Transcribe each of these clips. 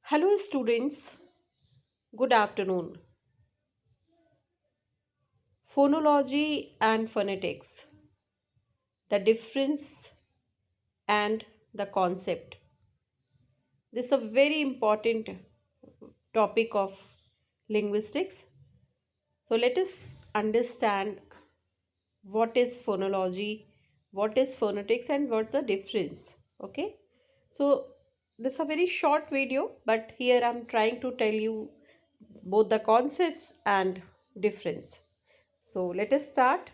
Hello, students. Good afternoon. Phonology and phonetics, the difference and the concept. This is a very important topic of linguistics. So, let us understand what is phonology, what is phonetics, and what's the difference. Okay. So, this is a very short video, but here I'm trying to tell you both the concepts and difference. So, let us start.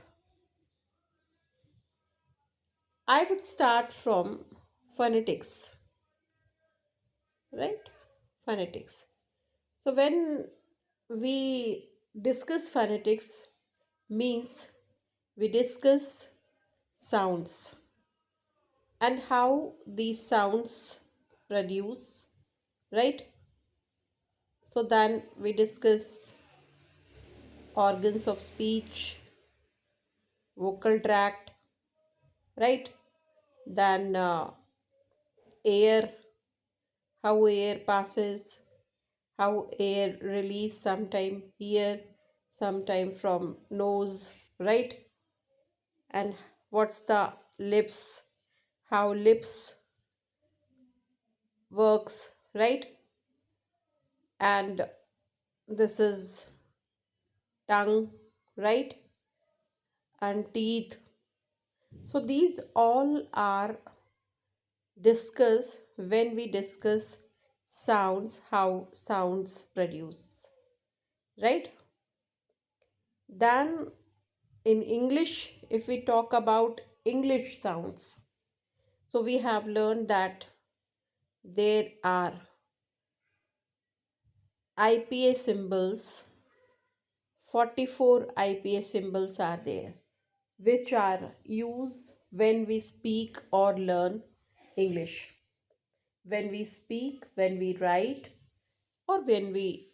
I would start from phonetics, right? Phonetics. So when we discuss phonetics means we discuss sounds and how these sounds produce, right? So then we discuss organs of speech, vocal tract, right? Then air, how air passes, how air release sometime here, sometime from nose, right? And what's the lips, how lips works, right? And this is tongue, right? And teeth. So these all are discussed when we discuss sounds, how sounds produce, right? Then in English, if we talk about English sounds, so we have learned that there are IPA symbols, 44 IPA symbols are there, which are used when we speak or learn English. When we speak, when we write, or when we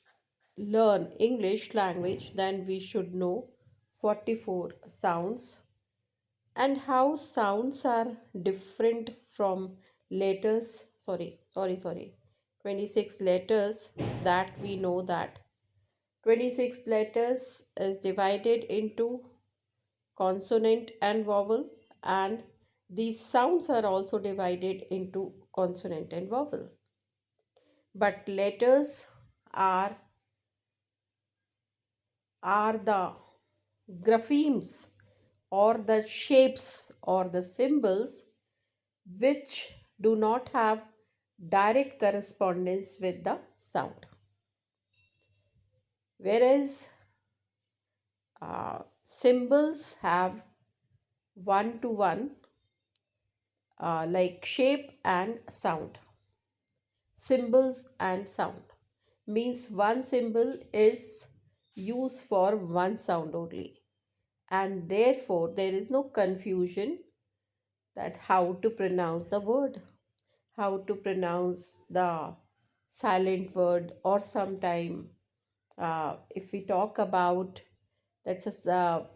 learn English language, then we should know 44 sounds and how sounds are different from letters. Sorry, 26 letters, that we know that 26 letters is divided into consonant and vowel, and these sounds are also divided into consonant and vowel, but letters are the graphemes or the shapes or the symbols which do not have direct correspondence with the sound, whereas symbols have one to one, like shape and sound. Symbols and sound means one symbol is used for one sound only, and therefore there is no confusion that how to pronounce the word, how to pronounce the silent word, or sometime if we talk about, that's just the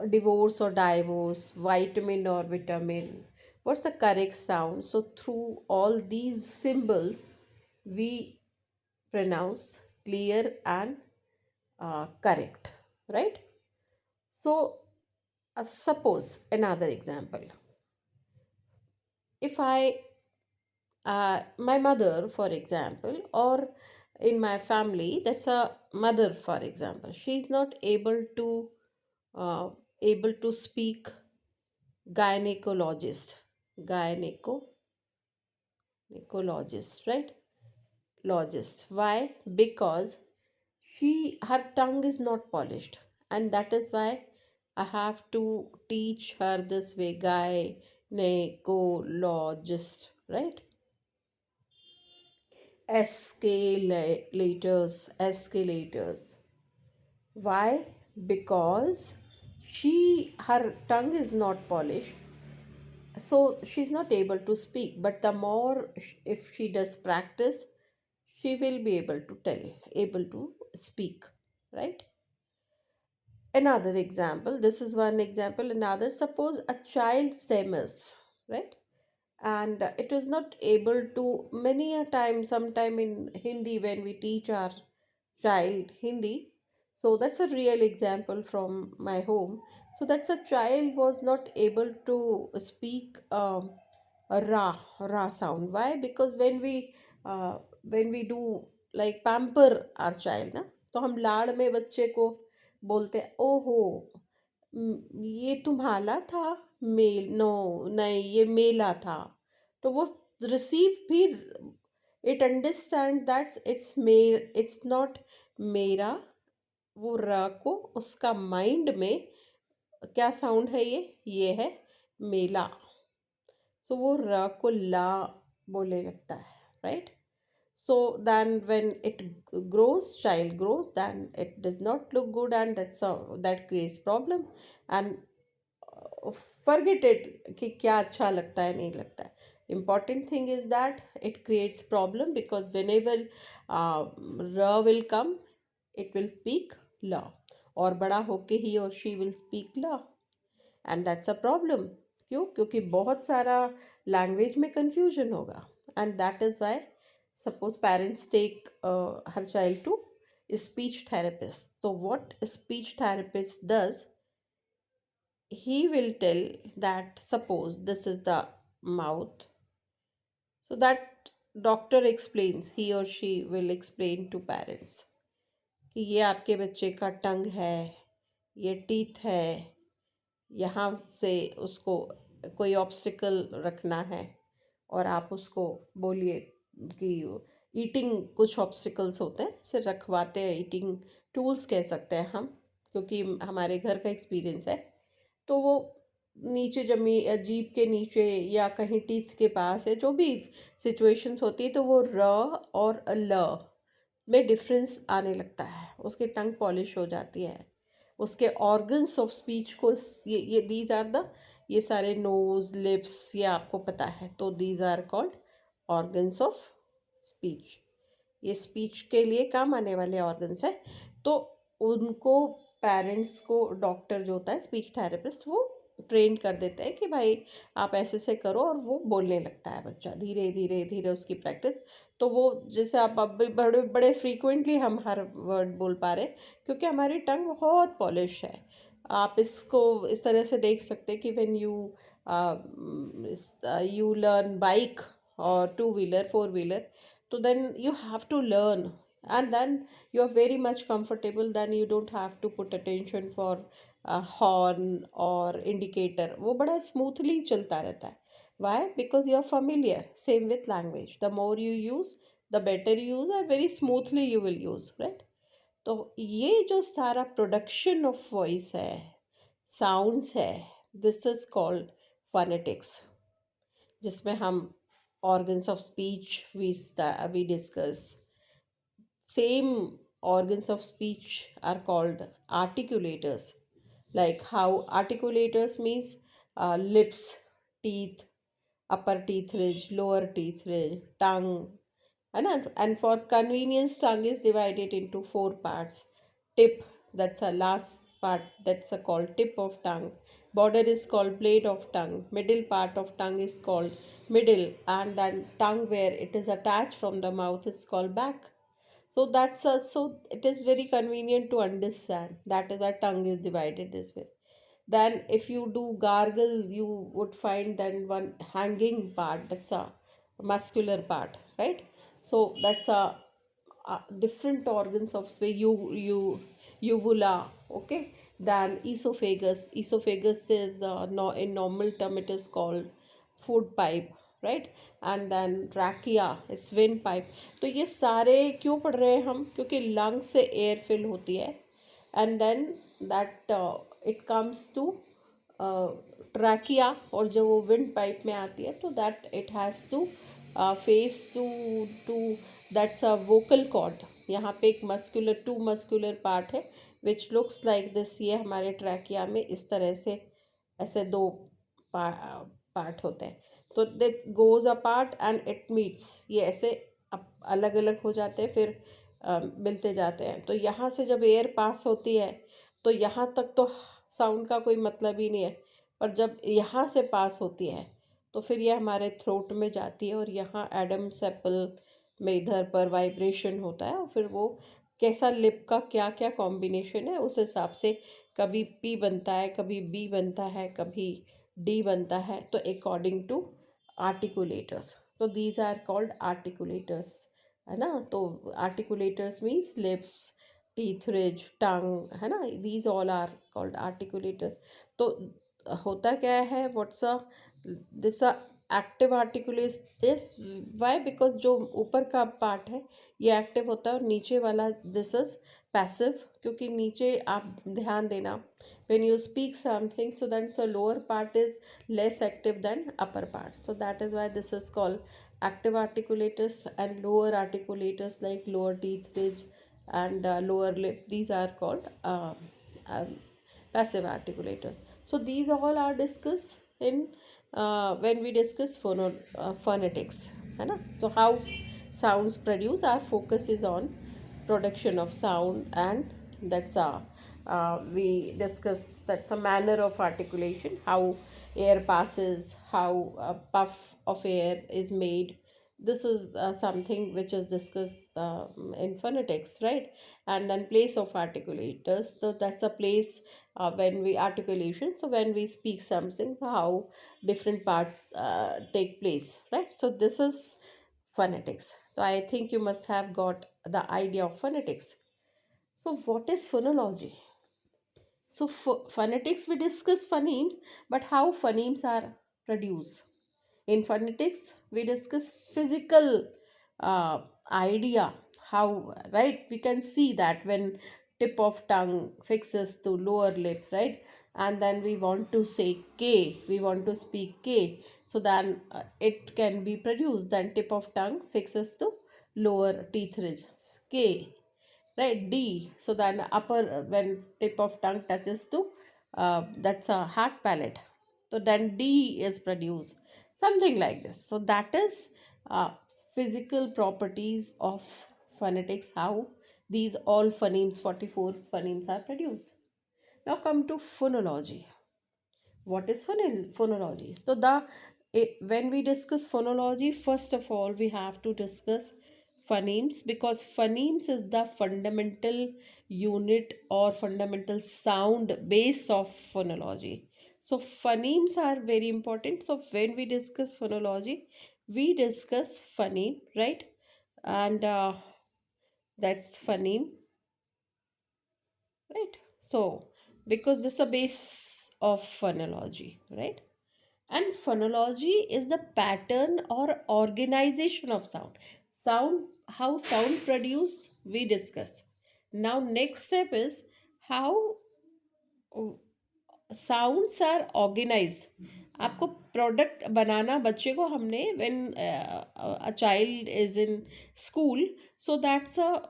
divorce or divorce, vitamin or vitamin, what's the correct sound. So through all these symbols we pronounce clear and correct, right? So suppose another example, if I my mother, for example, or in my family, that's a mother, for example, she's not uh, able to speak gynecologist, gynecologist, right? Logist. Why? Because her tongue is not polished, and that is why I have to teach her this way, gynecologist, right? Escalators. Why? Because her tongue is not polished, so she's not able to speak. But the more if she does practice, she will be able to speak, right? Another example. This is one example. Another. Suppose a child stammers, right? and it is not able to. Many a time, sometime in Hindi, when we teach our child Hindi, so that's a real example from my home. So that's a child was not able to speak a ra sound. Why? Because when we do like pamper our child ना, तो हम लाड़ में बच्चे को बोलते हैं, ओहो, ये तुम्हारा था, मेल नो, नहीं ये मेला था। तो वो रिसीव भी, इट अंडरस्टैंड दैट इट्स मेर, इट्स नॉट मेरा। वो र को उसका माइंड में क्या साउंड है, ये है मेला। सो वो र को ला बोलने लगता है, right? So then when it grows, child grows, then it does not look good, and that creates problem. And forget it कि क्या अच्छा लगता है नहीं लगता है। Important thing is that it creates problem, because whenever ra will come, it will speak la, और बड़ा होके he or she will speak la, and that's a problem। क्यों? क्योंकि बहुत सारा लैंग्वेज में confusion होगा, and that is why suppose parents take her child to a speech therapist. So what a speech therapist does, he will tell that suppose this is the mouth, so that doctor explains, he or she will explain to parents कि ये आपके बच्चे का टंग है, ये teeth है, यहाँ से उसको कोई ऑब्स्टिकल रखना है, और आप उसको बोलिए कि ईटिंग, कुछ ऑब्स्टिकल्स होते हैं से रखवाते हैं, ईटिंग टूल्स कह सकते हैं हम, क्योंकि हमारे घर का एक्सपीरियंस है। तो वो नीचे जमी जीभ के नीचे या कहीं टीथ के पास है, जो भी सिचुएशंस होती है, तो वो र और ल में डिफरेंस आने लगता है, उसकी टंग पॉलिश हो जाती है, उसके ऑर्गन्स ऑफ स्पीच को, ये दीज आर द, ये सारे नोज, लिप्स, ये आपको पता है, तो these are called organs of speech. ये स्पीच के लिए काम आने वाले ऑर्गन्स है। तो उनको पेरेंट्स को डॉक्टर जो होता है स्पीच थेरेपिस्ट, वो ट्रेन कर देते हैं कि भाई आप ऐसे से करो, और वो बोलने लगता है बच्चा, धीरे धीरे धीरे उसकी प्रैक्टिस। तो वो जैसे आप अब भी बड़े बड़े फ्रीक्वेंटली हम हर वर्ड बोल पा रहे हैं, क्योंकि हमारी टंग बहुत पॉलिश है। आप इसको इस तरह से देख सकते हैं कि व्हेन यू लर्न बाइक और टू व्हीलर, फोर व्हीलर, तो then you have to learn, and then you are very much comfortable, then you don't have to put attention for horn or indicator, वो बड़ा smoothly चलता रहता है। why? Because you are familiar। same with language, the more you use, the better you use, and very smoothly you will use, right? तो ये जो सारा production of voice है, साउंड्स है, दिस इज कॉल्ड फोनेटिक्स, जिसमें हम organs of speech we discuss. Same organs of speech are called articulators. Like how articulators means lips, teeth, upper teeth ridge, lower teeth ridge, tongue, and for convenience, tongue is divided into four parts. Tip, that's a last part, that's a called tip of tongue. Border is called blade of tongue. Middle part of tongue is called middle, and then tongue where it is attached from the mouth is called back. So so it is very convenient to understand. That is why tongue is divided this way. Then if you do gargle, you would find then one hanging part, that's a muscular part, right? So that's a different organs of space. You uvula, okay. Then esophagus is no, in normal term it is called food pipe, right? And then trachea is windpipe। तो ये सारे क्यों पढ़ रहे हैं हम? क्योंकि lung से एयर फिल होती है, and then that it comes to trachea, और जब वो विंड पाइप में आती है तो that it has to face to that's a vocal cord. यहाँ पे एक मस्कुलर, टू मस्कुलर पार्ट है विच लुक्स लाइक दिस। ये हमारे ट्रैकिया में इस तरह से ऐसे दो पार्ट होते हैं, तो that goes a part and it meets, ये ऐसे अलग अलग हो जाते हैं, फिर मिलते जाते हैं। तो यहाँ से जब एयर पास होती है तो यहाँ तक तो साउंड का कोई मतलब ही नहीं है, पर जब यहाँ से पास होती है तो फिर ये हमारे थ्रोट में जाती है और यहाँ एडम सेपल में इधर पर वाइब्रेशन होता है और फिर वो कैसा लिप का क्या क्या कॉम्बिनेशन है उस हिसाब से कभी पी बनता है, कभी बी बनता है, कभी डी बनता है, तो अकॉर्डिंग टू आर्टिकुलेटर्स। तो दीज आर कॉल्ड आर्टिकुलेटर्स, है ना। तो articulators means lips, teeth ridge, tongue, है ना, these all are called articulators. तो होता क्या है, what's a this active articulate why, because जो ऊपर का पार्ट है ये एक्टिव होता है और नीचे वाला दिस इज पैसिव, क्योंकि नीचे आप ध्यान देना when you speak something, so then so lower part is less active than upper part, so that is why this is called active articulators, and lower articulators like lower teeth ridge and lower lip, these are called um, passive articulators. So these all are discussed in when we discuss phonetics, है ना। So how sounds produce, our focus is on production of sound, and that's we discuss that's a manner of articulation, how air passes, how a puff of air is made. This is something which is discussed in phonetics, right? And then place of articulators, so that's a place when we articulation, so when we speak something, how different parts take place, right? So this is phonetics. So I think you must have got the idea of phonetics. So what is phonology? So phonetics, we discuss phonemes, but how phonemes are produced. In phonetics, we discuss physical uh, idea, how, right? We can see that when tip of tongue fixes to lower lip, right? And then we want to say K, we want to speak K. So then it can be produced. Then tip of tongue fixes to lower teeth ridge, K, right? D, so then upper when tip of tongue touches to that's a hard palate, so then D is produced, something like this. So that is physical properties of phonetics, how these all phonemes, 44 phonemes, are produced. Now come to phonology. What is phonology? So when we discuss phonology, first of all we have to discuss phonemes, because phonemes is the fundamental unit or fundamental sound base of phonology. So phonemes are very important. So when we discuss phonology, we discuss phoneme, right? And that's phoneme, right? So because this is a base of phonology, right? And phonology is the pattern or organization of sound. Sound, how sound produce, we discuss. Now next step is how sounds are organise. आपको product बनाना बच्चे को हमने when a child is in school, so that's a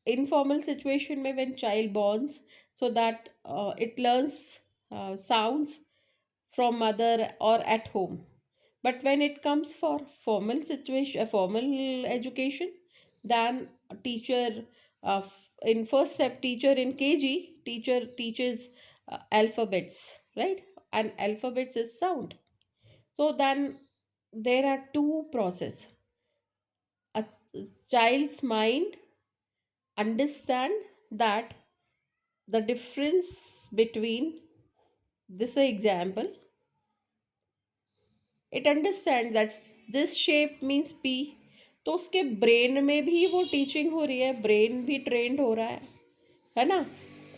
informal situation में when child borns, so that it learns sounds from mother or at home. But when it comes for formal situation, formal education, then a teacher in first step, teacher in KG, teacher teaches alphabets, right? And alphabets is sound. So then there are two process. A child's mind understand that the difference between this example, it understand that this shape means P, तो उसके brain में भी वो teaching हो रही है, brain भी trend हो रहा है ना।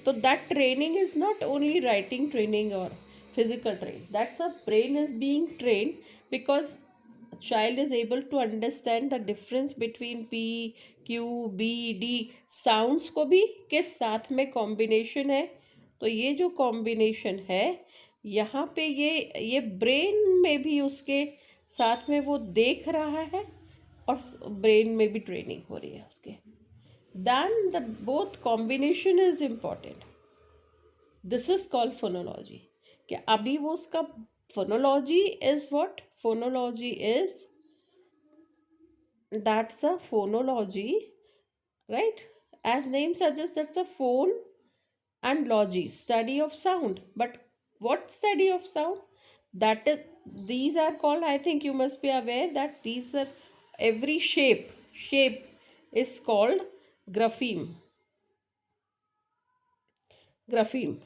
तो that training is not only writing training और physical train, that's a brain is being train, because child is able to understand the difference between P, Q, B, D sounds को भी किस साथ में कॉम्बिनेशन है। तो ये जो कॉम्बिनेशन है यहाँ पे ये ब्रेन में भी उसके साथ में वो देख रहा है और ब्रेन में भी ट्रेनिंग हो रही है उसके। Then the both combination is important. This is called phonology. कि अभी वो उसका phonology is what, phonology is that's a phonology, right? As name suggests, that's a phone and logy, study of sound. But what study of sound? That is These are called, I think you must be aware that these are, every shape is called grapheme. Grapheme.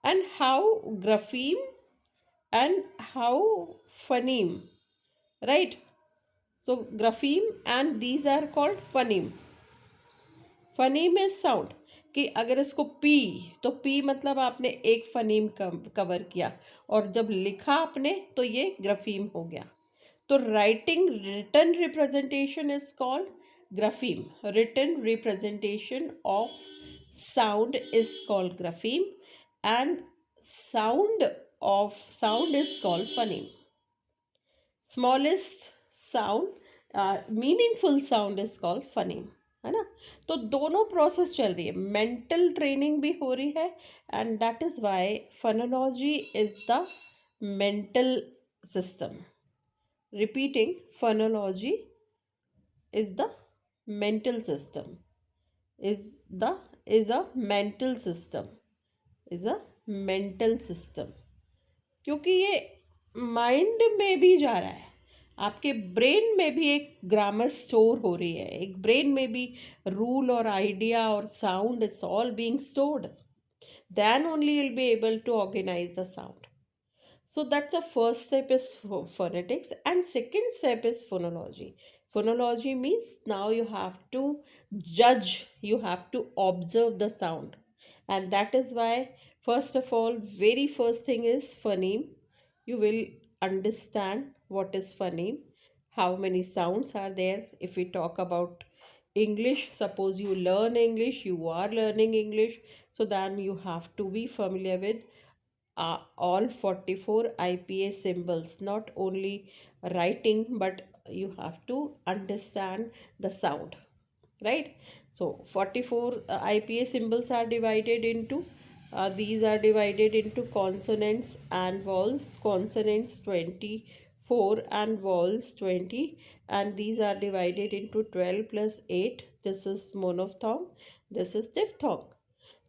And how grapheme and how phoneme, right? So grapheme and these are called phoneme. Phoneme is sound, कि अगर इसको P, तो P मतलब आपने एक phoneme cover किया, और जब लिखा आपने तो ये ग्राफीम हो गया. तो writing written representation is called grapheme. Written representation of sound is called grapheme, and sound is called phoneme. Smallest sound, meaningful sound is called phoneme, है ना. तो दोनों प्रोसेस चल रही है, मेंटल ट्रेनिंग भी हो रही है, and that is why phonology is the mental system. Repeating, phonology is the mental system, is the is a mental system, is a mental system. क्योंकि ये माइंड में भी जा रहा है, आपके ब्रेन में भी एक ग्रामर स्टोर हो रही है, एक ब्रेन में भी रूल और आइडिया और sound, it's all being stored. Then only you'll be able to organize the sound. So that's the first step is phonetics, and second step is phonology. Phonology means now you have to judge, you have to observe the sound. And that is why, first of all, very first thing is phoneme. You will understand what is phoneme, how many sounds are there. If we talk about English, suppose you learn English, you are learning English, so then you have to be familiar with all 44 IPA symbols, not only writing, but you have to understand the sound, right? So 44 IPA symbols are divided into, these are divided into consonants and vowels. Consonants 24 and vowels 20, and these are divided into 12 plus 8. This is monophthong, this is diphthong.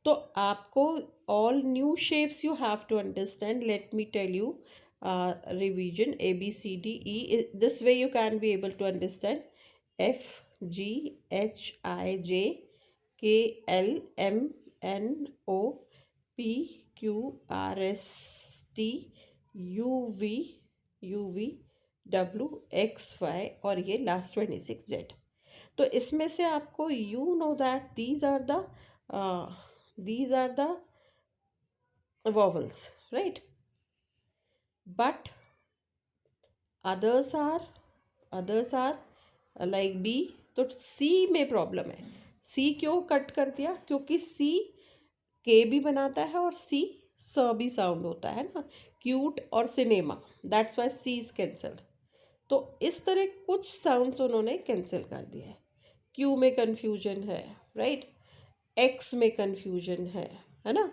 तो आपको all new shapes you have to understand. Let me tell you, revision A B C D E. This way you can be able to understand F G H I J K L M N O P Q R S T U V W X Y, और ये last 26 Z. तो इसमें से आपको you know that these are the vowels, right? But others are like B. तो सी में problem है. सी क्यों कट कर दिया? क्योंकि सी के भी बनाता है और सी स भी साउंड होता है ना, क्यूट और cinema. That's why C is cancelled. तो इस तरह कुछ साउंड्स उन्होंने कैंसिल कर दिया है. क्यू में कन्फ्यूजन है, राइट? एक्स में कन्फ्यूजन है ना.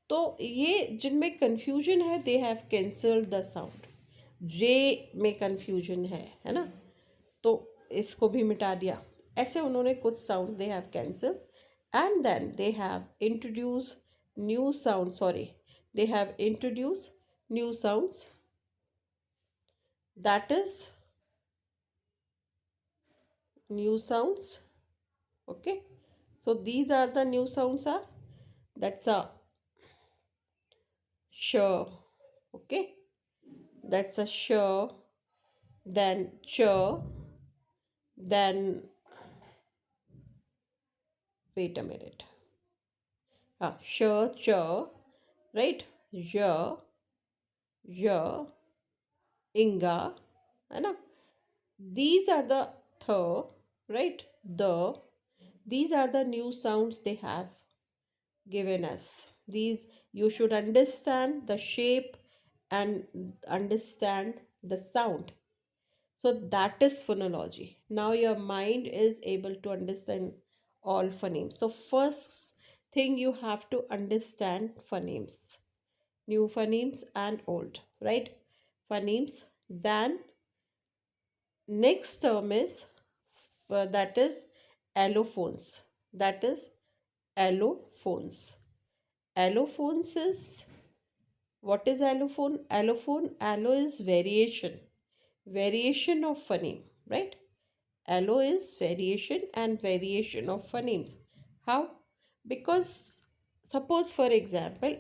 तो ये जिनमें कन्फ्यूजन है, they have cancelled the sound. J में कन्फ्यूजन है ना, तो इसको भी मिटा दिया. ऐसे उन्होंने कुछ sound they have cancel, and then they have introduce new sound, sorry, they have introduce new sounds, that is new sounds. Okay, so these are the new sounds are, that's a sh, okay, that's a sh, then ch, then wait a minute, sh, ch, right, j, j, inga, है ना. These are the th, right, the, these are the new sounds they have given us. These, you should understand the shape and understand the sound. So that is phonology. Now your mind is able to understand all phonemes. So first thing, you have to understand phonemes, new phonemes and old, right? Phonemes. Then next term is, that is allophones. That is allophones. Allophones is What is allophone? Allo is variation of phoneme, right? Allo is variation and variation of phonemes. How? Because suppose for example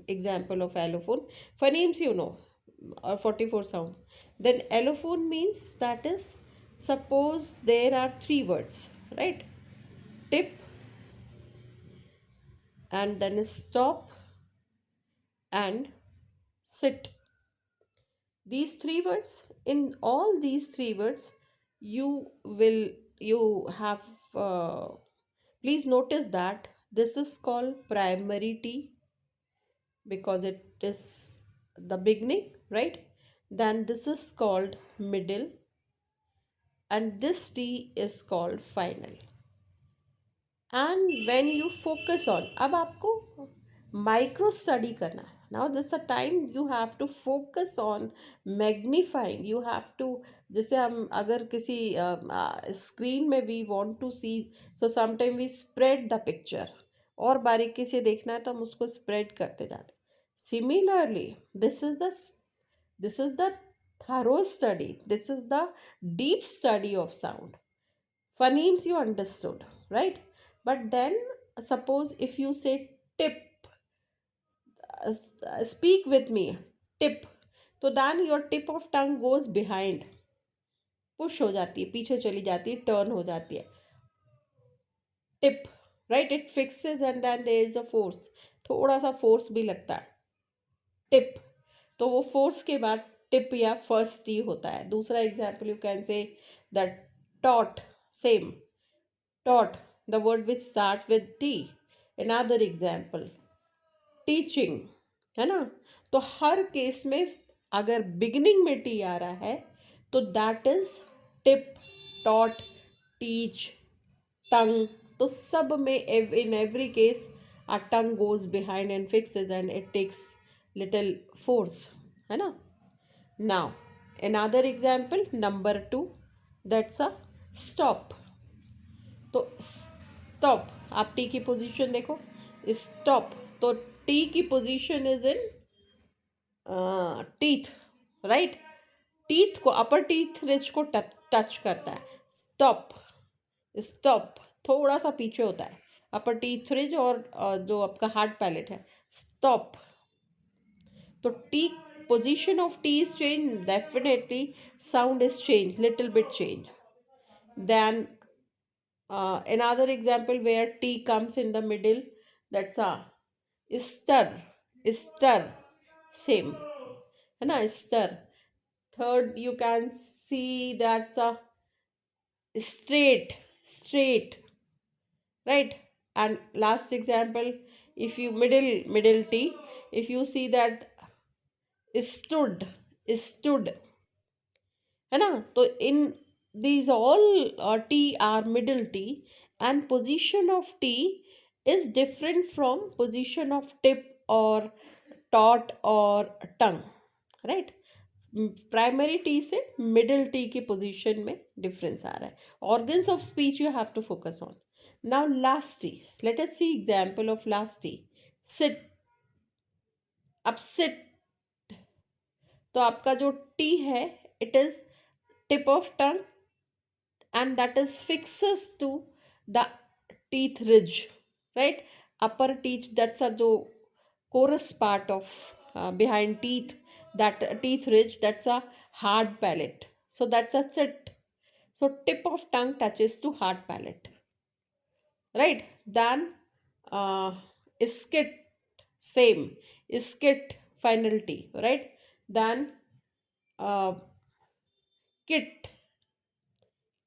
example of allophone phonemes, 44 sound. Then allophone means that is, suppose there are three words, right? Tip, and then stop, and sit. These three words, in all these three words, you will you have uh, please notice that this is called primary T because it is the beginning, right? Then this is called middle, and this T is called final. And when you focus on, अब आपको micro study करना है, now this the time you have to focus on magnifying, you have to, जैसे हम अगर किसी screen में we want to see, so sometime we spread the picture, और बारीकी से देखना है तो हम उसको स्प्रेड करते जाते हैं. Similarly this is the thorough study, this is the deep study of sound. Phonemes you understood, right? But then suppose if you say tip, speak with me, tip. तो then your tip of tongue goes behind, push हो जाती है, पीछे चली जाती है, turn हो जाती है. Tip, right? It fixes and then there is a force, थोड़ा सा फोर्स भी लगता है. टिप, तो वो फोर्स के बाद टिप या फर्स्ट टी होता है. दूसरा example you can say that taught, same taught, the word which starts with T. Another example, teaching, है ना? तो हर केस में अगर बिगिनिंग में टी आ रहा है तो that is tip, taught, teach, tongue. तो सब में in every case a tongue goes behind and fixes and it takes little force, है ना? Now another example, number 2, that's a stop. तो स्टॉप, आप टी की पोजीशन देखो, स्टॉप, तो टी की position is in teeth, right? Teeth को, upper teeth ridge को टच करता है. स्टॉप, स्टॉप थोड़ा सा पीछे होता है, अपर टीथ रिज और जो आपका हार्ड पैलेट है. स्टॉप, तो T position of T is change, definitely sound is change, little bit change. Then another example where T comes in the middle, that's a stir, stir, same, है ना? Stir. Third, you can see that's a straight, straight, right? And last example, if you middle T, if you see that stood, stood, है ना? तो इन these all T are middle T, and position of T is different from position of tip or taut or tongue, right? Primary T से middle T की position में difference आ रहा है. Organs of speech you have to focus on. Now last T, let us see example of last T. Sit, अब sit, तो आपका जो टी है it is tip of tongue and that is fixes to the teeth ridge, right? Upper teeth, that's a jo chorus part of behind teeth, that teeth ridge, that's a hard palate, so that's a sit. So tip of tongue touches to hard palate, right? Then uh, skit, same, skit final T, right? Then uh, kit,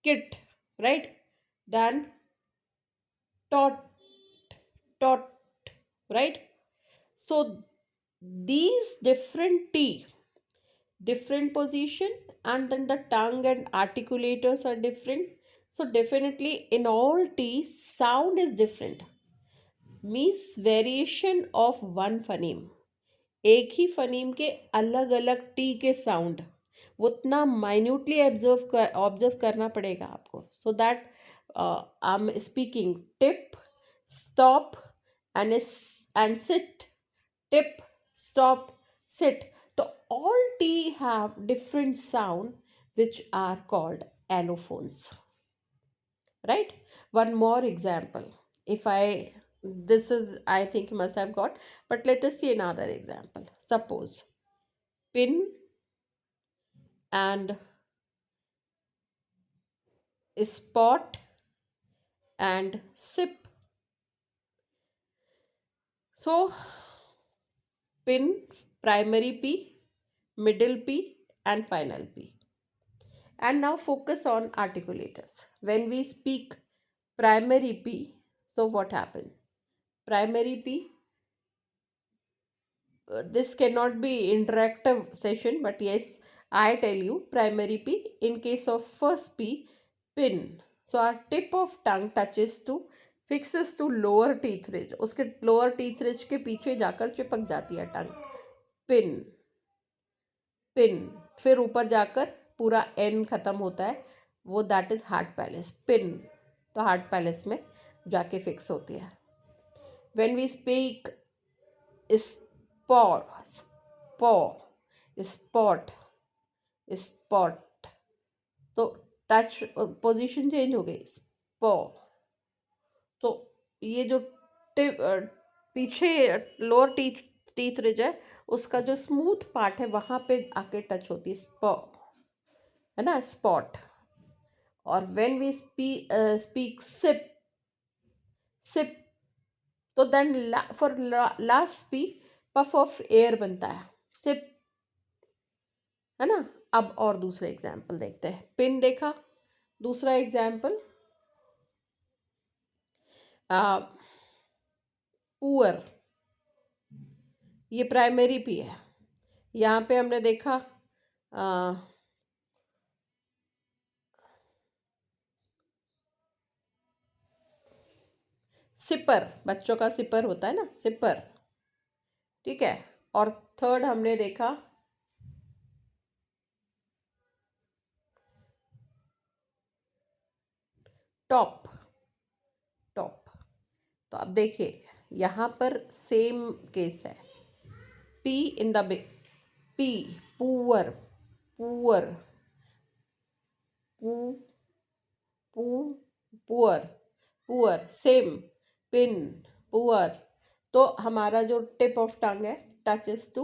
kit, right? Then tot, tot, right? So these different T, different position, and then the tongue and articulators are different. So definitely in all T, sound is different. Means variation of one phoneme. एक ही phoneme के अलग अलग T के sound, वो उतना minutely observe करना पड़ेगा आपको. सो that I am speaking tip, stop and sit, tip, stop, sit. So all T have different sound which are called allophones. Right? One more example. If I this is I think you must have got, but let us see another example. Suppose pin and spot and sip. So pin, primary P, middle P, and final P. And now focus on articulators. When we speak primary P, so what happened? Primary P, this cannot be interactive session, but yes, I tell you primary P. In case of first P, pin. So our tip of tongue touches to fixes to lower teeth ridge. उसके lower teeth ridge के पीछे जाकर चिपक जाती है टंग. Pin, pin. फिर ऊपर जाकर पूरा एन खत्म होता है, वो that is hard palate. Pin तो हार्ट पैलेस में जाके फिक्स होती है. When we speak spot, spo, spot, spot, तो टच पोजीशन चेंज हो गई. स्पॉ. तो ये जो टिप पीछे लोअर टीथ टीथ रिज है, उसका जो स्मूथ पार्ट है वहाँ पे आके टच होती है. स्पॉ है ना, स्पॉट. और when we speak sip, sip, तो then for last P puff of air बनता है. सिप है ना. अब और दूसरा एग्जाम्पल देखते हैं. पिन देखा. दूसरा एग्जाम्पल पुअर. ये प्राइमरी पी है. यहाँ पे हमने देखा सिपर. बच्चों का सिपर होता है ना, सिपर. ठीक है. और थर्ड हमने देखा टॉप, टॉप. तो अब देखिए यहाँ पर सेम केस है. P in the P, poor, poor, poo, poo, poor, poor. Same. Pin, poor. तो हमारा जो टिप ऑफ टंग है touches to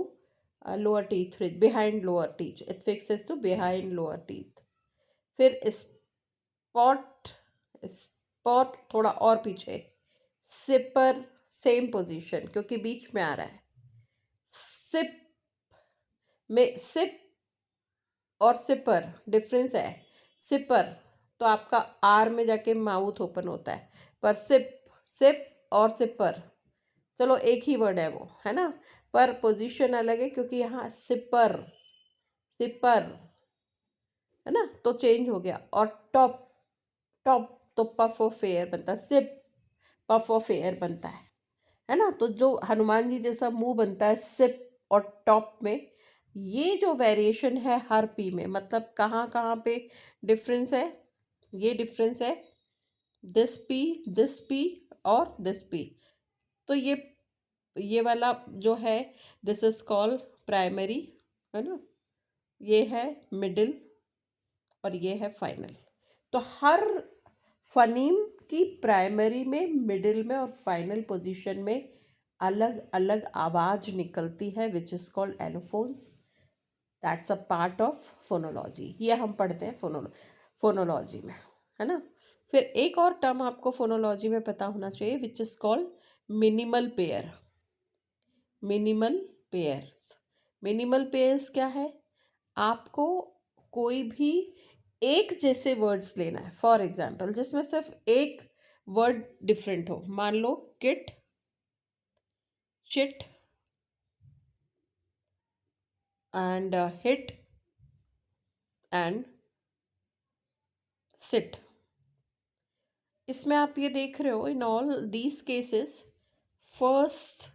lower teeth ridge, behind lower teeth. It fixes to behind lower teeth. फिर spot, spot थोड़ा और पीछे. Sipper same position क्योंकि बीच में आ रहा है. सिप में सिप और सिपर डिफरेंस है. सिपर तो आपका आर में जाके माउथ ओपन होता है, पर सिप, सिप और सिपर चलो एक ही वर्ड है वो, है ना, पर पोजीशन अलग है क्योंकि यहाँ सिपर, सिपर है ना, तो चेंज हो गया. और टॉप, टॉप तो पफ ऑफ एयर बनता है. सिप पफ ऑफ एयर बनता है ना. तो जो हनुमान जी जैसा मुंह बनता है सिप और टॉप में, ये जो वेरिएशन है हर पी में, मतलब कहाँ कहाँ पे डिफरेंस है. ये डिफरेंस है दिस पी और दिस पी. तो ये वाला जो है दिस इज कॉल्ड प्राइमरी, है ना. ये है मिडिल और ये है फाइनल. तो हर फनीम की प्राइमरी में, मिडिल में और फाइनल पोजीशन में अलग अलग आवाज निकलती है which is called allophones. That's a part of phonology. ये हम पढ़ते हैं फोनोलॉजी में, है ना. फिर एक और टर्म आपको फोनोलॉजी में पता होना चाहिए विच is called minimal pair. Minimal pairs. Minimal pairs क्या है? आपको कोई भी एक जैसे वर्ड्स लेना है. फॉर एग्जाम्पल जिसमें सिर्फ एक वर्ड डिफरेंट हो. मान लो kit, chit and hit and sit. इसमें आप ये देख रहे हो in all these cases first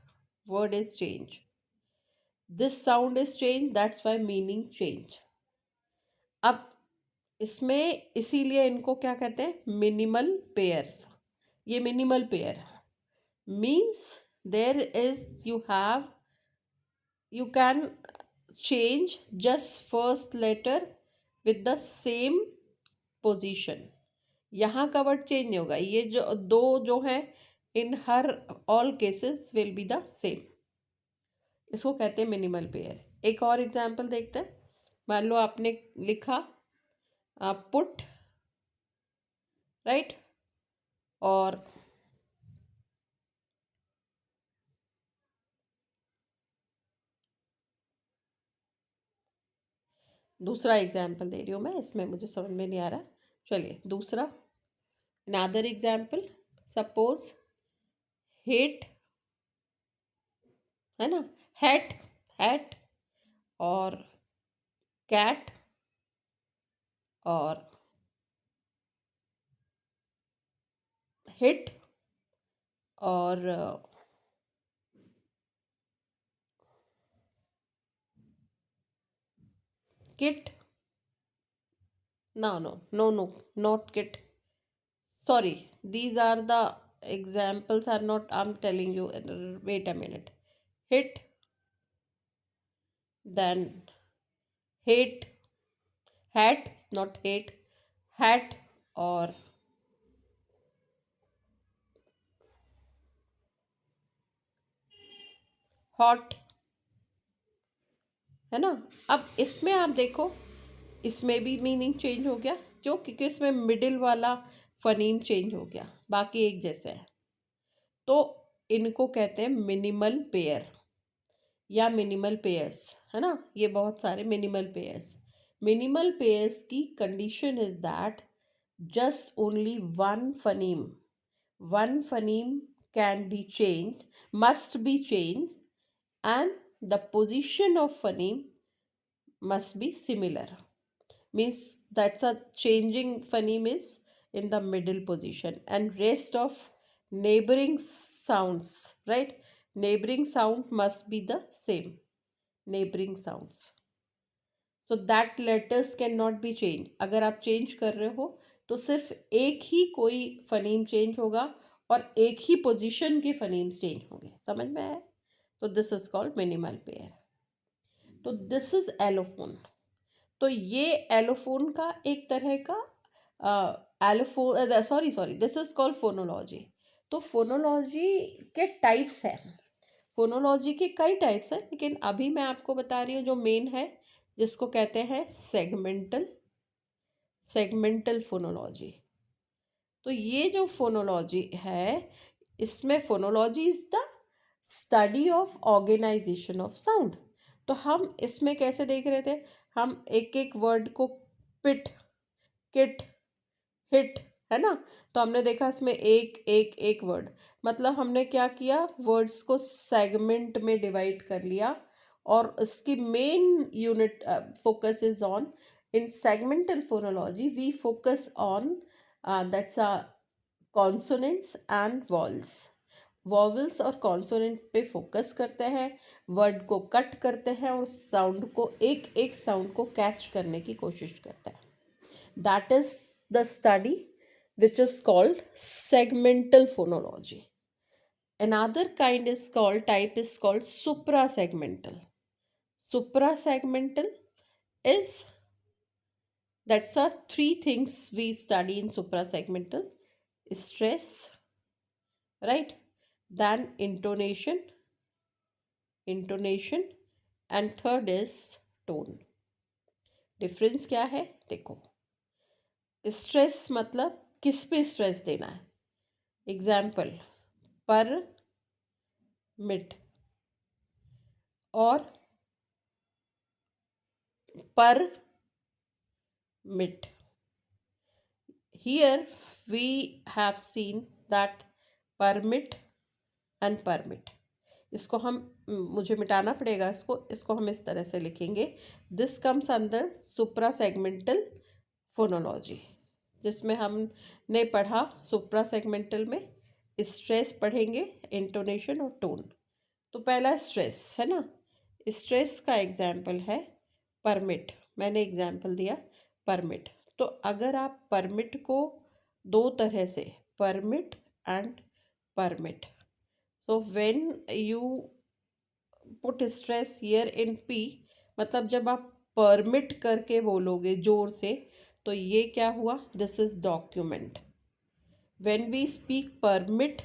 word is change. This sound is change, that's why meaning change. अब इसमें इसीलिए इनको क्या कहते हैं? Minimal pairs. ये minimal pair means there is you have you can change just first letter with the same position. यहाँ का वर्ड चेंज नहीं होगा, ये जो दो जो है इन हर all cases will be the same. इसको कहते हैं मिनिमल पेयर. एक और एग्जांपल देखते हैं. मान लो आपने लिखा पुट, राइट, और दूसरा एग्जाम्पल दे रही हूँ मैं, इसमें मुझे समझ में नहीं आ रहा. चलिए दूसरा, अनदर एग्जाम्पल. सपोज हिट, है ना, हैट, हैट और कैट और हिट और kit. No, not kit. Sorry, these are the examples are not, I'm telling you. Wait a minute. Hit, then hate, hat, not hate, hat और hot, है ना. अब इसमें आप देखो, इसमें भी मीनिंग चेंज हो गया. क्यों? क्योंकि इसमें मिडिल वाला फनीम चेंज हो गया, बाकी एक जैसे है. तो इनको कहते हैं मिनिमल पेयर या मिनिमल पेयर्स, है ना. ये बहुत सारे मिनिमल पेयर्स. मिनिमल पेयर्स की condition is that just only one phoneme can be changed, must be changed, and the position of phoneme must be similar. Means that's a changing phoneme is in the middle position, and rest of neighboring sounds, right, neighboring sound must be the same, neighboring sounds. So that letters can not be change. अगर आप change कर रहे हो तो सिर्फ एक ही कोई phoneme change होगा और एक ही पोजीशन के फनीम्स चेंज होंगे. समझ में आया? तो this is called minimal pair. तो दिस इज एलोफोन. तो ये एलोफोन का एक तरह का allophone, sorry, this is called phonology. तो फोनोलॉजी के टाइप्स हैं. फोनोलॉजी के कई टाइप्स हैं, लेकिन अभी मैं आपको बता रही हूँ जो मेन है, जिसको कहते हैं सेगमेंटल फोनोलॉजी. तो ये जो फोनोलॉजी है, इसमें phonology is the study of organisation of sound. तो हम इसमें कैसे देख रहे थे, हम एक एक वर्ड को पिट, किट, हिट, है ना. तो हमने देखा इसमें एक एक एक वर्ड, मतलब हमने क्या किया, वर्ड्स को सेगमेंट में डिवाइड कर लिया. और इसकी main unit focus is on, in segmental phonology we focus on that's consonants and vowels. Vowels और कॉन्सोनेंट पे फोकस करते हैं, वर्ड को कट करते हैं और साउंड को, एक एक साउंड को कैच करने की कोशिश करते हैं. That is the study which is called segmental phonology. Another type is called suprasegmental. Suprasegmental is, that's are three things we study in suprasegmental: stress, right, then intonation, and third is tone. Difference क्या है देखो. Stress मतलब किस पे stress देना है. Example, पर, मिट और पर, मिट. Here we have seen that permit and permit. इसको हम, मुझे मिटाना पड़ेगा इसको हम इस तरह से लिखेंगे. This comes under supra segmental phonology, जिसमें हमने पढ़ा सुप्रा सेगमेंटल में स्ट्रेस पढ़ेंगे, इंटोनेशन और टोन. तो पहला स्ट्रेस है ना. स्ट्रेस का एग्जाम्पल है परमिट. मैंने एग्जाम्पल दिया परमिट. तो अगर आप परमिट को दो तरह से, permit and permit, so when you put stress here in P, मतलब जब आप permit करके बोलोगे जोर से, तो ये क्या हुआ? This is document. When we speak permit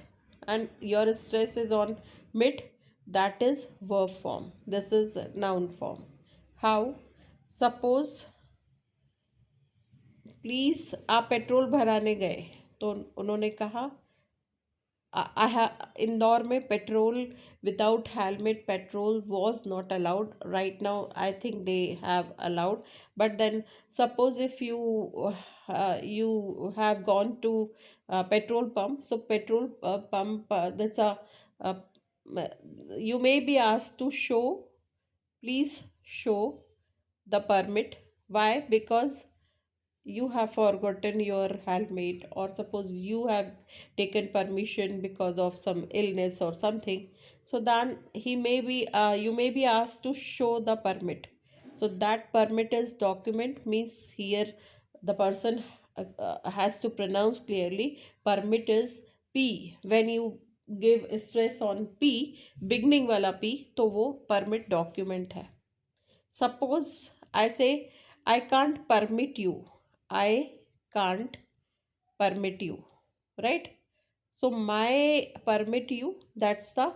and your stress is on mit, that is verb form. This is noun form. How? Suppose please आप पेट्रोल भराने गए, तो उन्होंने कहा इंदौर में petrol without helmet petrol was not allowed. Right now I think they have allowed, but then suppose if you have gone to petrol pump, so petrol pump, that's a uh, you may be asked to show, please show the permit. Why? Because you have forgotten your helmet, or suppose you have taken permission because of some illness or something, so then he may be you may be asked to show the permit. So that permit is document, means here the person has to pronounce clearly. Permit is P. When you give stress on P, beginning wala P, तो वो permit document है. Suppose I say, I can't permit you. I can't permit you. Right? So my permit you, that's the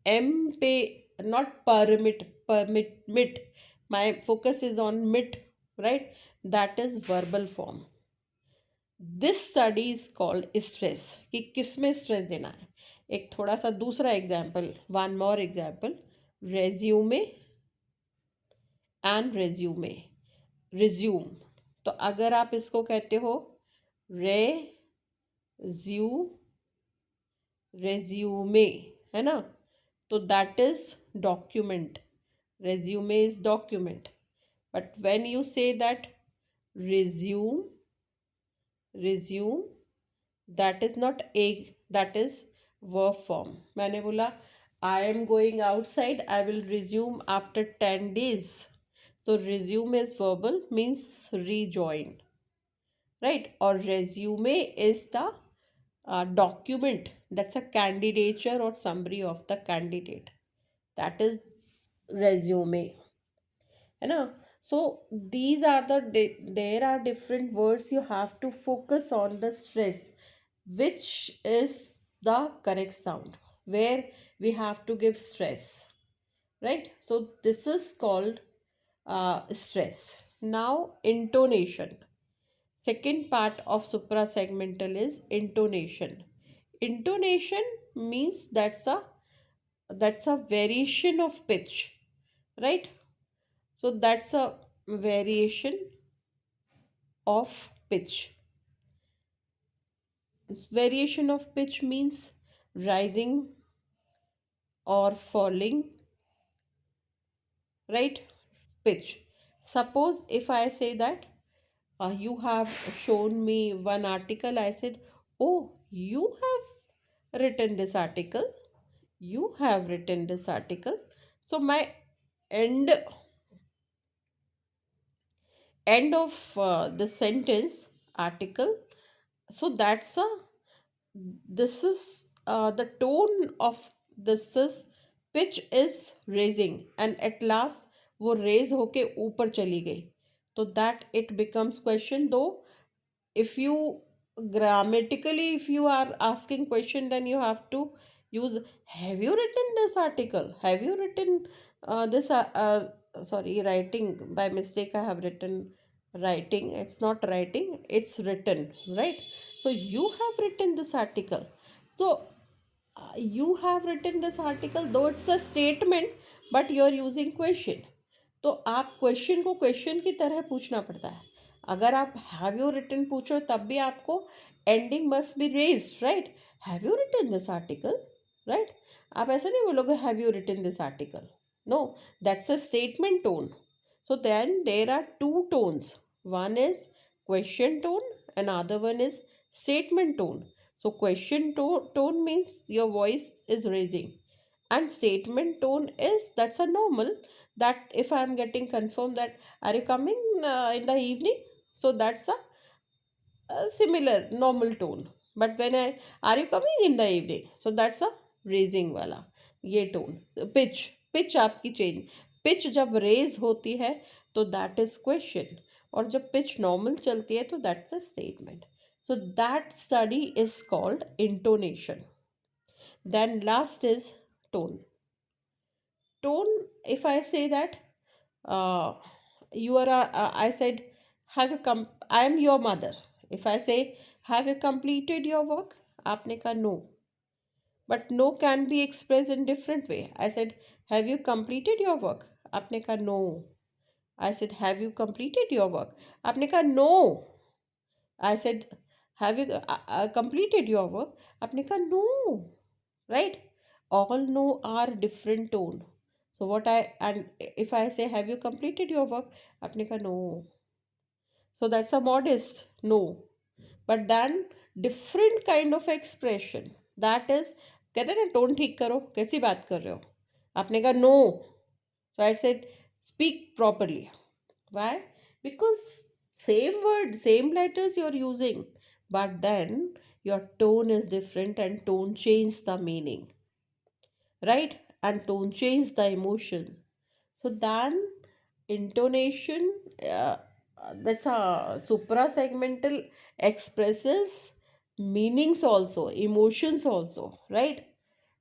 M pay, not permit. My focus is on mit, right? That is verbal form. This study is called stress, कि किस में stress देना है. एक थोड़ा सा दूसरा example, one more example, resume and resume. Resume, तो अगर आप इसको कहते हो रेज्यूमे, है ना, तो that is document. Resume is document. But when you say that resume, that is not a, that is verb form. मैंने बोला I am going outside, I will resume after 10 days. तो resume is verbal, means rejoin, right? Or resume is the document, that's a candidature or summary of the candidate. That is resume, है ना. So these are there are different words. You have to focus on the stress, which is the correct sound, where we have to give stress, right? So this is called stress. Now intonation. Second part of suprasegmental is intonation. Intonation means that's a variation of pitch, right? So that's a variation of pitch. Variation of pitch means rising or falling, right? Pitch. Suppose if I say that you have shown me one article, I said, oh, you have written this article. You have written this article. So my end of the sentence, article. So that's a, this is the tone of this is, pitch is raising, and at last वो raise होके ऊपर चली गई, तो that it becomes question. Though if you grammatically, if you are asking question, then you have to use, have you written this article, have you written this sorry, writing, by mistake I have written writing, it's not writing, it's written, right? So you have written this article. So you have written this article, though it's a statement, but you are using question. तो आप question को question की तरह पूछना पड़ता है. अगर आप हैव यू रिटन पूछो, तब भी आपको ending must be raised, right? Have you written this article, right? आप ऐसा नहीं बोलोगे have you written this article. No, that's a statement tone. So then there are two tones. One is question tone, another one is statement tone. So question tone means your voice is raising, and statement tone is, that's a normal, that if I am getting confirmed that are you coming in the evening, so that's a similar normal tone. But when I, are you coming in the evening, so that's a raising wala. ये tone, pitch, pitch आपकी change, pitch जब raise होती है तो that is question, और जब pitch normal चलती है तो that's a statement. So that study is called intonation. Then last is tone. Tone, if I say that uh, you are I said, have you I am your mother. If I say, have you completed your work, आपने कहा no. But no can be expressed in different way. I said, have you completed your work, आपने कहा no. I said, have you completed your work, आपने कहा no. I said, have you completed your work, आपने कहा no. Right? All no are different tone. So what I, and if I say, have you completed your work, आपने कहा no. So that's a modest no. But then different kind of expression, that is, कहते हैं ना tone ठीक करो, कैसी बात कर रहे हो, आपने कहा no. So I said, speak properly. Why? Because same word, same letters you're using, but then your tone is different and tone changes the meaning, right? And tone changes the emotion. So then intonation, uh, that's a suprasegmental, expresses meanings also, emotions also, right?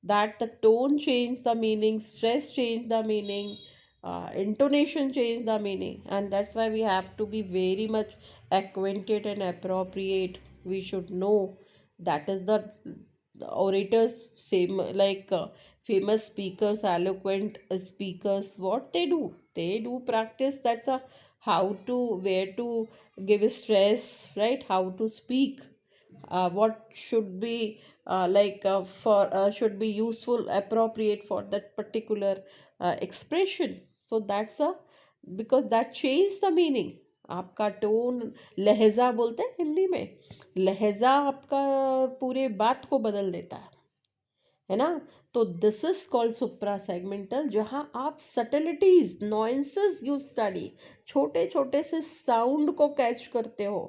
That the tone change the meaning, stress change the meaning, intonation change the meaning, and that's why we have to be very much acquainted and appropriate. We should know. That is the orators, famous speakers, eloquent speakers, what they do practice. That's a how to, where to give stress, right? How to speak, what should be for should be useful, appropriate for that particular expression. So that's a, because that changes the meaning. आपका tone, लहजा बोलते हैं हिंदी में, लहजा आपका पूरे बात को बदल देता है ना. तो this is called supra segmental, जहाँ आप सटलिटीज, नॉइंसेस यू स्टडी, छोटे छोटे से साउंड को कैच करते हो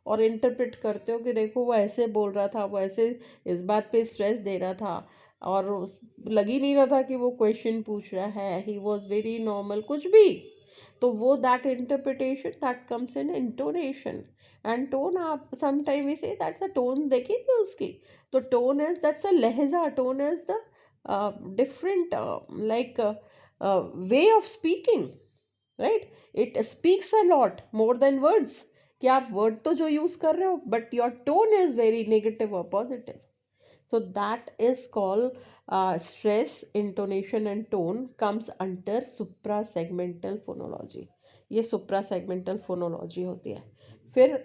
और इंटरप्रेट करते हो कि देखो वो ऐसे बोल रहा था, वो ऐसे इस बात पे स्ट्रेस दे रहा था, और लग ही नहीं रहा था कि वो क्वेश्चन पूछ रहा है, ही वॉज वेरी नॉर्मल, कुछ भी. तो वो that interpretation that comes in intonation. And tone, आप समटाइम वी से दैट्स अ टोन, देखी थी उसकी. तो टोन इज, दैट्स अ लहजा, tone is the different way of speaking, right? It speaks a lot more than words. कि आप word तो जो यूज कर रहे हो, but your tone is very negative और positive. So that is called stress, intonation and tone comes under suprasegmental phonology. ये suprasegmental phonology होती है. फिर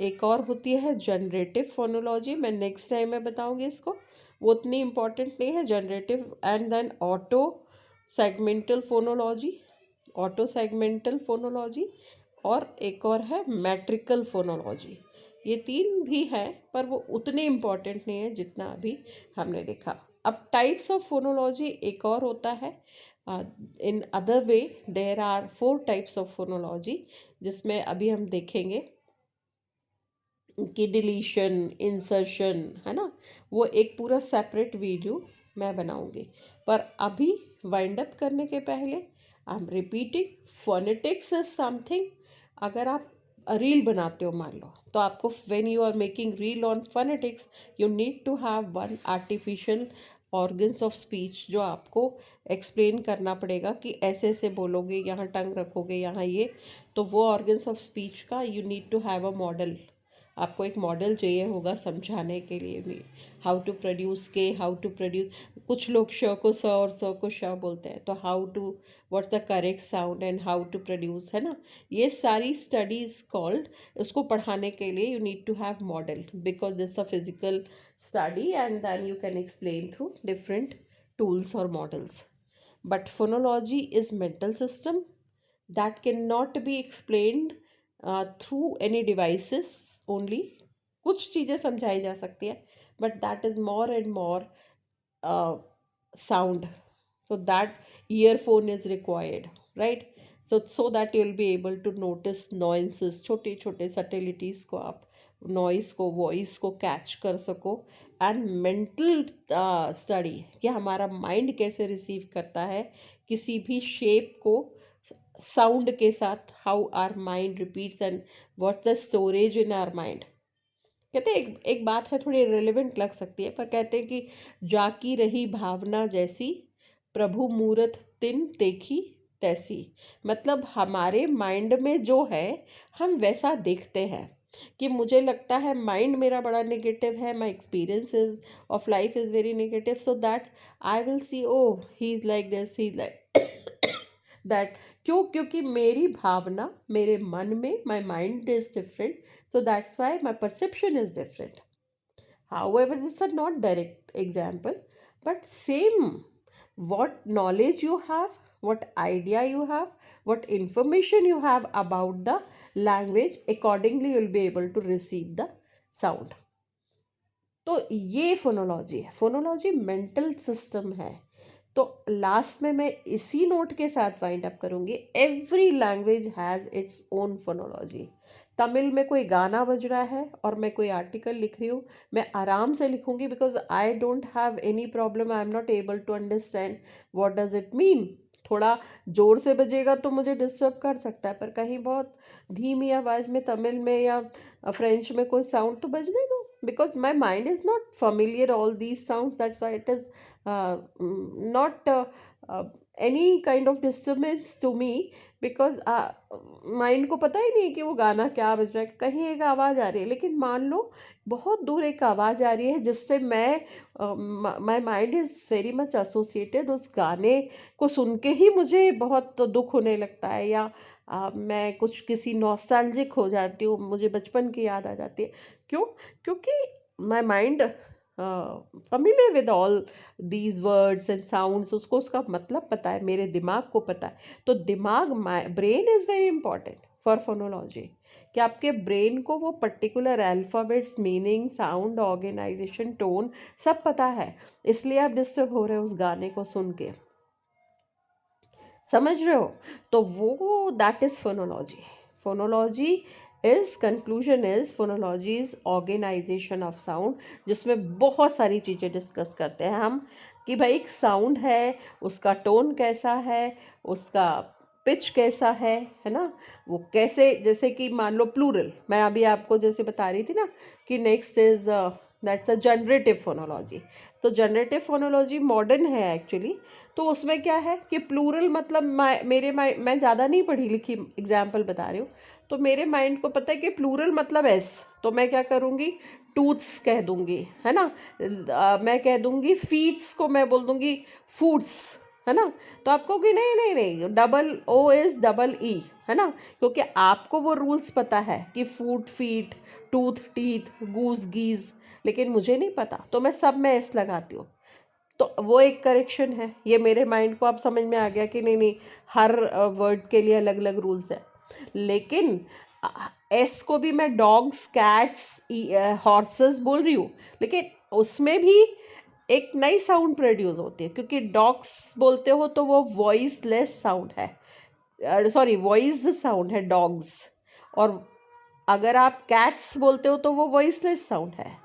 एक और होती है जनरेटिव फोनोलॉजी. मैं नेक्स्ट टाइम में बताऊंगी इसको, वो उतनी इम्पॉर्टेंट नहीं है. Generative, and then autosegmental phonology, autosegmental phonology, और एक और है मैट्रिकल फोनोलॉजी. ये तीन भी हैं, पर वो उतने इम्पॉर्टेंट नहीं है जितना अभी हमने देखा. अब टाइप्स ऑफ फोनोलॉजी एक और होता है. In other way there are 4 types of phonology, जिसमें अभी हम देखेंगे कि डिलीशन, इंसर्शन, है ना, वो एक पूरा सेपरेट वीडियो मैं बनाऊंगी. पर अभी वाइंड अप करने के पहले I am repeating, phonetics is something. अगर आप रील बनाते हो मान लो, तो आपको when you are making reel on phonetics, you need to have one artificial organs of speech, जो आपको एक्सप्लेन करना पड़ेगा कि ऐसे ऐसे बोलोगे, यहाँ टंग रखोगे, यहाँ ये. तो वो ऑर्गन्स ऑफ स्पीच का you need to have a model. आपको एक मॉडल चाहिए होगा समझाने के लिए भी, how to produce K, how to produce. कुछ लोग श को स और स को श बोलते हैं, तो how to, what's the correct sound and how to produce, है ना. ये सारी स्टडीज कॉल्ड, उसको पढ़ाने के लिए you need to have model, because this a physical study, and then you can explain through different tools or models. But phonology is mental system that cannot be explained through any devices only. कुछ चीज़ें समझाई जा सकती है, but that is more and more sound. So that earphone is required, right? So that you'll be able to notice nuances, छोटे छोटे subtleties को आप नॉइस को, वॉइस को कैच कर सको, एंड मेंटल स्टडी कि हमारा माइंड कैसे रिसीव करता है किसी भी शेप को साउंड के साथ, how our mind repeats and what's the storage in our mind. कहते हैं एक बात है, थोड़ी रिलेवेंट लग सकती है, पर कहते हैं कि जाकी रही भावना जैसी, प्रभु मूरत तिन देखी तैसी। मतलब हमारे माइंड में जो है हम वैसा देखते हैं। कि मुझे लगता है माइंड मेरा बड़ा नेगेटिव है, my experiences of life is very negative, so that I will see oh he is like this, he is like that. क्योंकि मेरी भावना मेरे मन में, my mind is different, so that's why my perception is different. However, this is not direct example, but same, what knowledge you have, what idea you have, what information you have about the language, accordingly you will be able to receive the sound. तो ये phonology है, phonology mental system है। तो last में मैं इसी note के साथ वाइंड अप करूँगी, every language has its own phonology. Tamil में कोई गाना बज रहा है और मैं कोई आर्टिकल लिख रही हूँ, मैं आराम से लिखूँगी because I don't have any problem, I am not able to understand what does it mean. थोड़ा ज़ोर से बजेगा तो मुझे डिस्टर्ब कर सकता है, पर कहीं बहुत धीमी आवाज़ में तमिल में या फ्रेंच में कोई साउंड तो बजने दो, because my mind is not familiar all these sounds, that's why it is not any kind of disturbance to me, because mind को पता ही नहीं कि वो गाना क्या बज रहा है, कहीं एक आवाज़ आ रही है, लेकिन मान लो बहुत दूर एक आवाज़ आ रही है जिससे my mind is very much associated, उस गाने को सुन के ही मुझे बहुत दुख होने लगता है, या मैं कुछ किसी नॉस्टैल्जिक हो जाती हूँ, मुझे बचपन की याद आ जाती है। क्यों? क्योंकि my mind familiar with all these words and sounds, उसको उसका मतलब पता है, मेरे दिमाग को पता है। तो दिमाग, brain is very important for phonology, कि आपके ब्रेन को वो particular alphabets, meaning, sound, organisation, tone सब पता है, इसलिए आप डिस्टर्ब हो रहे हो उस गाने को सुन के। समझ रहे हो? तो वो that is phonology. Phonology is conclusion is phonology is organisation of sound, जिसमें बहुत सारी चीज़ें डिस्कस करते हैं हम, कि भाई एक साउंड है, उसका टोन कैसा है, उसका पिच कैसा है ना, वो कैसे, जैसे कि मान लो प्लूरल, मैं अभी आपको जैसे बता रही थी ना कि next is that's a generative phonology. तो जनरेटिव फोनोलॉजी मॉडर्न है एक्चुअली। तो उसमें क्या है कि प्लूरल मतलब मैं ज़्यादा नहीं पढ़ी लिखी एग्जाम्पल बता रही हूँ, तो मेरे माइंड को पता है कि प्लूरल मतलब एस, तो मैं क्या करूँगी, टूथ्स कह दूँगी, है ना। मैं कह दूँगी फीट्स को, मैं बोल दूँगी फूड्स, है ना। तो आपको कि नहीं नहीं नहीं, double O is double E, है ना, क्योंकि आपको वो रूल्स पता है कि food feet, tooth teeth, goose geese, लेकिन मुझे नहीं पता, तो मैं सब में एस लगाती हूँ। तो वो एक करेक्शन है, ये मेरे माइंड को अब समझ में आ गया कि नहीं नहीं, हर वर्ड के लिए अलग अलग रूल्स है। लेकिन एस को भी मैं डॉग्स, कैट्स, हॉर्सेस बोल रही हूँ, लेकिन उसमें भी एक नई साउंड प्रोड्यूस होती है, क्योंकि डॉग्स बोलते हो तो वो वॉइसलेस साउंड है, सॉरी वॉइस्ड साउंड है डॉग्स, और अगर आप कैट्स बोलते हो तो वो वॉइसलेस साउंड है।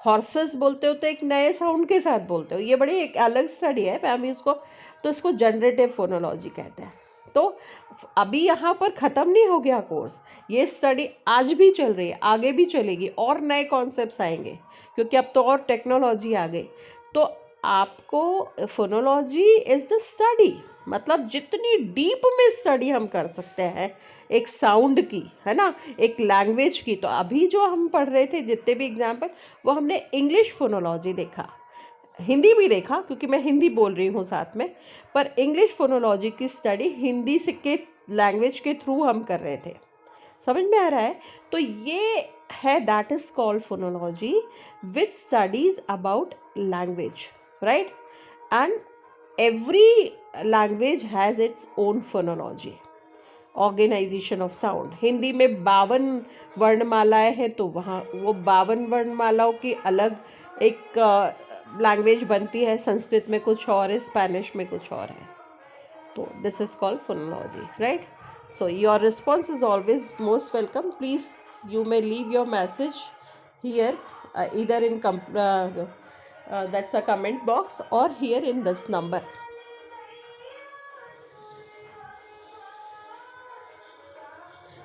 हॉर्सेस बोलते हो तो एक नए साउंड के साथ बोलते हो, ये बड़ी एक अलग स्टडी है, मैं अभी इसको, तो इसको जनरेटिव फोनोलॉजी कहते हैं। तो अभी यहाँ पर ख़त्म नहीं हो गया कोर्स, ये स्टडी आज भी चल रही है, आगे भी चलेगी, और नए कॉन्सेप्ट्स आएंगे, क्योंकि अब तो और टेक्नोलॉजी आ गई। तो आपको फोनोलॉजी इज़ द स्टडी, मतलब जितनी डीप में स्टडी हम कर सकते हैं एक साउंड की, है ना, एक लैंग्वेज की। तो अभी जो हम पढ़ रहे थे जितने भी एग्जाम्पल, वो हमने इंग्लिश फोनोलॉजी देखा, हिंदी भी देखा क्योंकि मैं हिंदी बोल रही हूँ साथ में, पर इंग्लिश फोनोलॉजी की स्टडी हिंदी से के लैंग्वेज के थ्रू हम कर रहे थे। समझ में आ रहा है? तो ये है, that is called phonology, which studies about language, right. And every language has its own phonology, organisation of sound. Hindi में 52 वर्णमालाएँ हैं, तो वहाँ वो 52 वर्णमालाओं की अलग एक लैंग्वेज बनती है, संस्कृत में कुछ और है, स्पेनिश में कुछ और है। तो this is called phonology, right. So your response is always most welcome. Please, you may leave your message here, either in that's a comment box, or here in this number.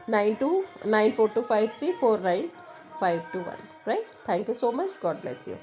929425349521. Right? Thank you so much. God bless you.